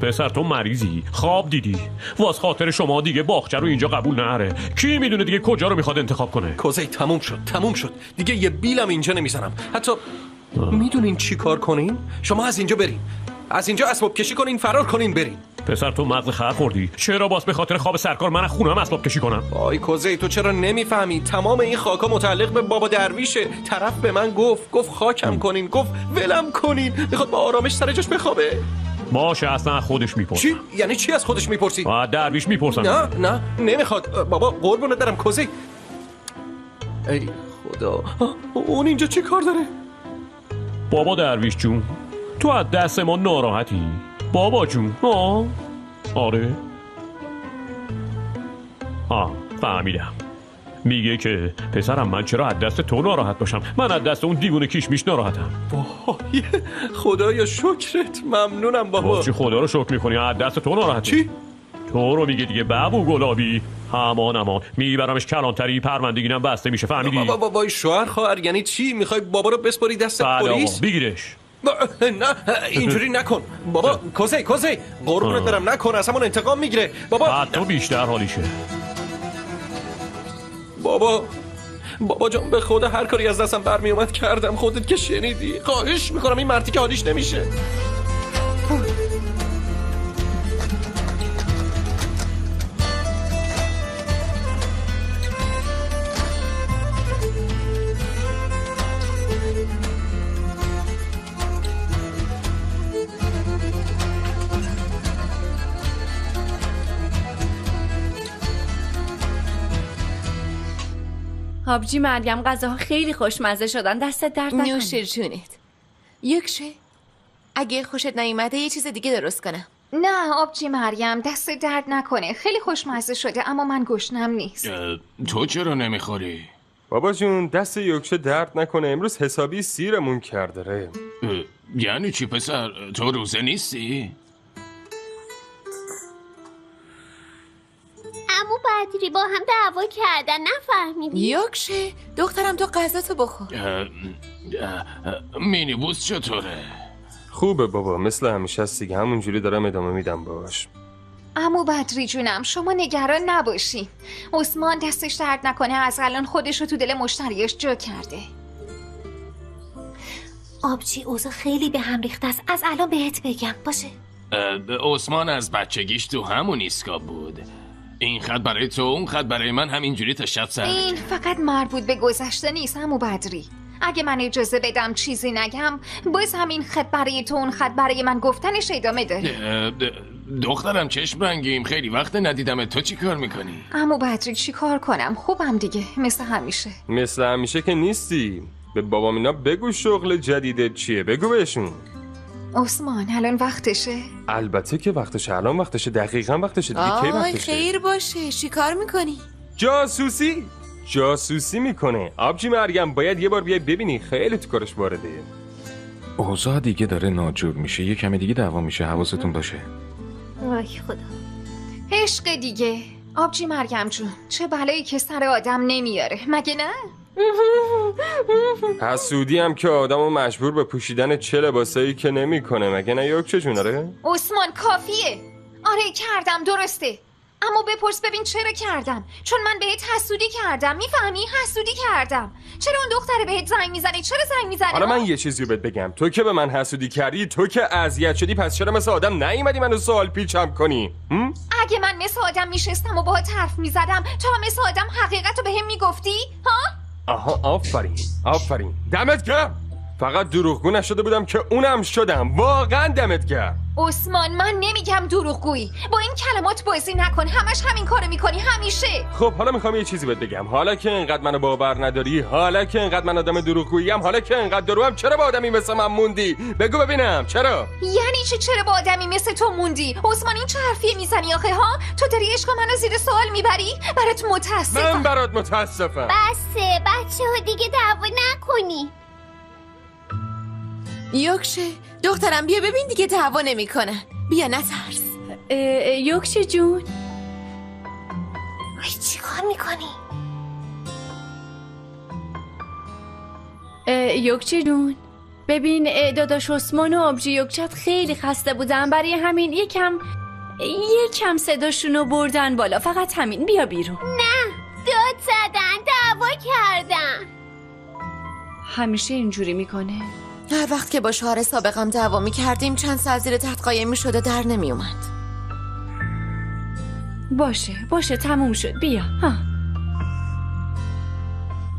پسر تو مریضی، خواب دیدی. واس خاطر شما دیگه باغچه رو اینجا قبول نره. کی میدونه دیگه کجا رو میخواد انتخاب کنه؟ کوزه تموم شد دیگه، یه بیلم اینجا نمیزنم. حتی میدونین چی کار کنین؟ شما از اینجا برین، از اینجا اسباب کشی کنین، فرار کنین، برین. پسر تو مغز خر خوردی؟ چرا باز به خاطر خواب سرکار من خونم اسباب کشی کنم؟ آی کوزه، تو چرا نمیفهمی؟ تمام این خاکا متعلق به بابا درویشه. طرف به من گفت خاکم کنین، گفت ولم کنین، میخواد با آرامش سر جاش بخوابه. باشه، اصلا خودش میپرسم. چی؟ یعنی چی از خودش میپرسی؟ درویش میپرسم. نه نمیخواد. بابا قربونت برم کوزه. ای خدا، اون اینجا چی کار داره؟ بابا درویش جون، تو از دست ما ناراحتی؟ بابا جون. آره. فهمیدم. میگه که پسرم من چرا از دست تو ناراحت باشم؟ من از دست اون دیوونه کیشمیش ناراحتم. وای خدایا شکرت، ممنونم بابا. باز چی خدا رو شکر میکنی؟ از دست تو ناراحتی؟ چی؟ تو رو میگه دیگه بابو گلابی. امان میبرمش کلانتری، پروندگینم بسته میشه، فهمیدی؟ بابا شوهر خواهر یعنی چی؟ میخوای بابا رو بسپاری دست پلیس؟ بگیرش. نه اینجوری نکن بابا. کوزه قربونت برم نکن، از همون انتقام میگیره بابا. تو بیشتر حالیشه. بابا جان، به خدا هر کاری از دستم برمی اومد کردم، خودت که شنیدی. خواهش میکنم این مردی که حالیش نمیشه. آبجی مریم، غذاها خیلی خوشمزه شدن، دستت درد نکنه. نوش جونت. یکشه اگه خوشت نیومده یه چیز دیگه درست کنم. نه آبجی مریم، دست درد نکنه، خیلی خوشمزه شده اما من گشنم نیست. تو چرا نمیخوری؟ بابا جون، دست یکشه درد نکنه، امروز حسابی سیرمون کرده. یعنی چی پسر؟ تو روزه نیستی؟ عمو بدری با هم دعوا کردن، نفهمیدی؟ یکشه دخترم تو غذاتو بخور. مینیبوس چطوره؟ خوبه بابا، مثل همیشه است دیگه، همونجوری دارم ادامه میدم باش. عمو بدری جونم، شما نگران نباشین. عثمان دستش درد نکنه، از الان خودش رو تو دل مشتریاش جا کرده. آبجی اوضاع خیلی به هم ریخته است، از الان بهت بگم. باشه. عثمان از بچگیش تو همون ایستگاه بود. این خط برای تو، اون خط برای من، همینجوری تا شب سر. این فقط مربوط به گذشته نیست عمو بدری. اگه من اجازه بدم چیزی نگم، باز همین خط برای تو، اون خط برای من گفتنش ادامه داره. دخترم چشم رنگیم، خیلی وقت ندیدم. تو چی کار میکنی؟ عمو بدری چی کار کنم؟ خوبم دیگه، مثل همیشه. مثل همیشه که نیستی. به بابام اینا بگو شغل جدیدت چیه، بگو بهشون. عثمان الان وقتشه؟ البته که وقتشه، الان وقتشه، دقیقاً وقتشه دیگه. کی وقتشه؟ خیر باشه، چی کار میکنی؟ جاسوسی میکنه. آبجی مریم، باید یه بار بیای ببینی، خیلی تو کارش وارده. اوضاع دیگه داره ناجور میشه، یه کمی دیگه دعوا میشه، حواستون باشه. وای خدا. عشق دیگه. آبجی مریم جون، چه بلایی که سر آدم نمیاره، مگه نه؟ حسودی هم که آدمو مجبور به پوشیدن چه لباسایی که نمیکنه، مگه نه یوکچه جون؟ آره عثمان کافیه. آره کردم، درسته، اما بپرس ببین چرا کردم. چون من بهت حسودی کردم، میفهمی؟ حسودی کردم. چرا اون دختره بهت زنگ میزنه؟ چرا زنگ میزنه؟ حالا من یه چیزی رو بهت بگم، تو که به من حسودی کردی، تو که اذیت شدی، پس چرا مثل آدم نیومدی منو سوال پیچم کنی؟ اگه من مثل آدم میشستم و باهات حرف میزدم، تو هم مثل آدم حقیقت رو بهم میگفتی؟ ها؟ آها، آفرین دمت گرم. فقط دروغگو نشده بودم که اونم شدم. واقعا دمت گرم. عثمان من نمیگم دروغگویی، با این کلمات بازی نکن، همش همین کارو میکنی همیشه. خب حالا میخوام یه چیزی بهت بگم. حالا که اینقدر منو باور نداری، حالا که اینقدر من آدم دروغگوییم، حالا که اینقدر دروغم، چرا با آدمی مثل من موندی؟ بگو ببینم چرا؟ یعنی چی چرا با آدمی مثل تو موندی؟ عثمان این چه حرفیه میزنی آخه ها؟ تو داری عشق منو زیر سوال میبری؟ برات متاسفم. من برات متاسفم. بسه بچه‌ها دیگه دعوا نکنی. یوکچه دخترم بیا ببین دیگه دعوا نمیکنن. بیا نترس. یوکچه جون چی کار میکنی؟ یوکچه جون ببین، داداش عثمان و آبجی یوکچت خیلی خسته بودن، برای همین یکم صداشونو بردن بالا، فقط همین. بیا بیرون. نه، داد زدن، دعوا کردن. همیشه اینجوری میکنه. هر وقت که با شوهر سابقم دعوا میکردیم چند ساعت زیر تحت قایم میشد و در نمیومد. باشه تموم شد. بیا.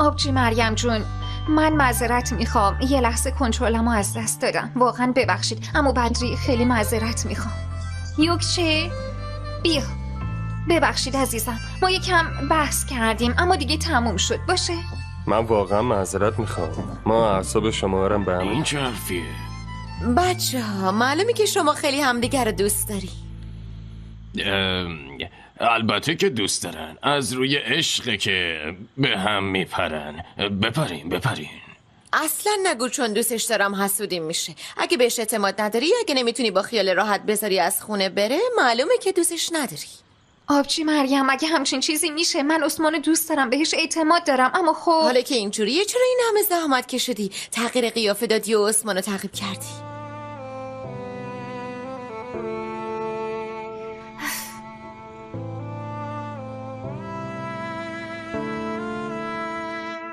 آبجی مریم جون، من معذرت میخوام، یه لحظه کنترلمو از دست دادم، واقعا ببخشید. اما بدری خیلی معذرت میخوام. یوکچه بیا. ببخشید عزیزم، ما یکم بحث کردیم اما دیگه تموم شد. باشه من واقعا معذرت میخوام. ما اعصاب شما رو به هم. این چه حرفیه؟ بچه ها معلومه که شما خیلی همدیگر رو دوست داری. البته که دوست دارن، از روی عشق که به هم میپرن. بپرین. اصلا نگو چون دوستش دارم حسودیم میشه. اگه بهش اعتماد نداری، اگه نمیتونی با خیال راحت بذاری از خونه بره، معلومه که دوستش نداری. آبجی مریم اگه همچین چیزی میشه، من عثمانو دوست دارم، بهش اعتماد دارم، اما خب حالا که اینجوریه چرا این همه زحمت کشیدی؟ تغییر قیافه دادی و عثمانو تعقیب کردی.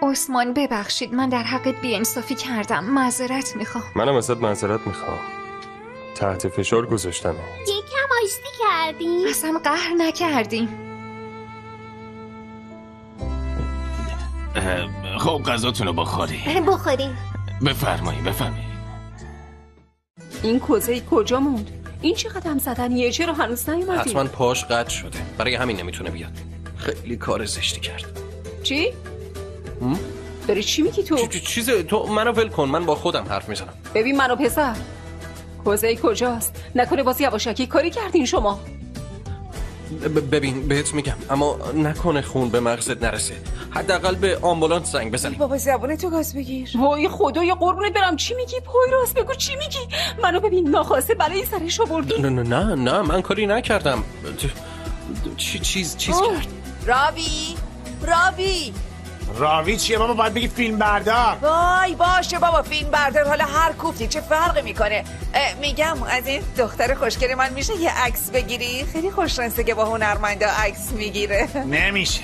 عثمان ببخشید، من در حقت بی‌انصافی کردم، معذرت میخوام. منم ازت معذرت میخوام. تحت فشار گذاشتم. یکم آشتی کردیم. اصلا قهر نکردیم. خب غذاتونو بخوریم. بفرمایید. این کوزه کجا موند؟ این چه قدم زدنیه؟ چرا هنوز نیومدی؟ حتما پاش قطع شده، برای همین نمیتونه بیاد. خیلی کار زشتی کرد. چی؟ داری چی میگی تو؟ چیزه، تو منو ول کن، من با خودم حرف میزنم. ببین منو پسر، کوزه کجاست؟ نکنه باز یواشکی کاری کردین شما؟ ببین بهت میگم، اما نکنه خون به مغزت نرسه. حداقل به آمبولانس زنگ بزنی. بابا زبونتو گاز بگیر. وای خدایا قربونت برم، چی میگی؟ پویراس بگو چی میگی؟ منو ببین ناخواسته بلای سرش آوردی. نه من کاری نکردم. چیز کرد. راوی چیه بابا؟ باید بگید فیلم بردار. وای باشه بابا، فیلم بردار، حالا هر کوفتی چه فرقی میکنه. میگم از این دختر خوشگل من میشه یه عکس بگیری؟ خیلی خوششانسه که با هنرمندا عکس میگیره. نمیشه.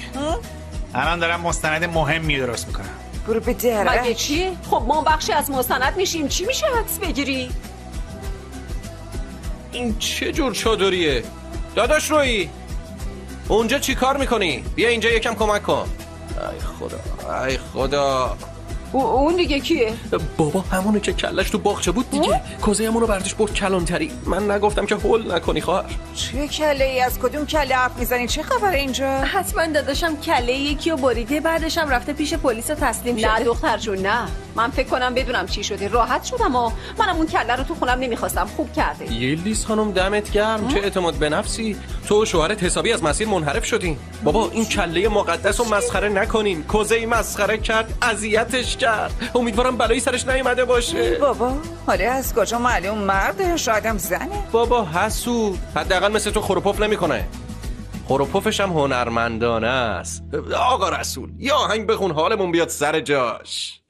الان دارم مستند مهمی درست میکنم. برو به دره. مگه چیه؟ خب ما بخشی از مستند میشیم، چی میشه عکس بگیری؟ این چه جور چادریه؟ داداش رویی اونجا چی کار میکنی؟ بیا اینجا یکم کمک کن. ای خدا. اون دیگه کیه؟ بابا همونه که کلش تو باغچه بود دیگه. کوزه همونو بردش برد کلانتری. من نگفتم که هول نکنی خواهر. چه کله ای؟ از کدوم کله حرف میزنی؟ چه خبره اینجا؟ حتما داداشم کله یکی رو بریده، بعدش هم رفته پیش پلیس و تسلیم شده. نه دختر جون نه، من فکر کنم بدونم چی شده. راحت شدم و منم اون کله رو تو خونم نمیخواستم. خوب کرده. یلدیز خانم دمت گرم. چه اعتماد به نفسی. تو و شوهرت حسابی از مسیر منحرف شدین. بابا این کله مقدس رو مسخره نکنین. کوزه مسخره کرد، اذیتش کرد. امیدوارم بلایی سرش نیومده باشه. بابا حالا از کجا معلوم مرده؟ شاید هم زنه. بابا حسود، حداقل مثل تو خروپف نمیکنه. پروپفش هم هنرمندانه است. آقا رسول یا آهنگ بخون حالمون بیاد سر جاش.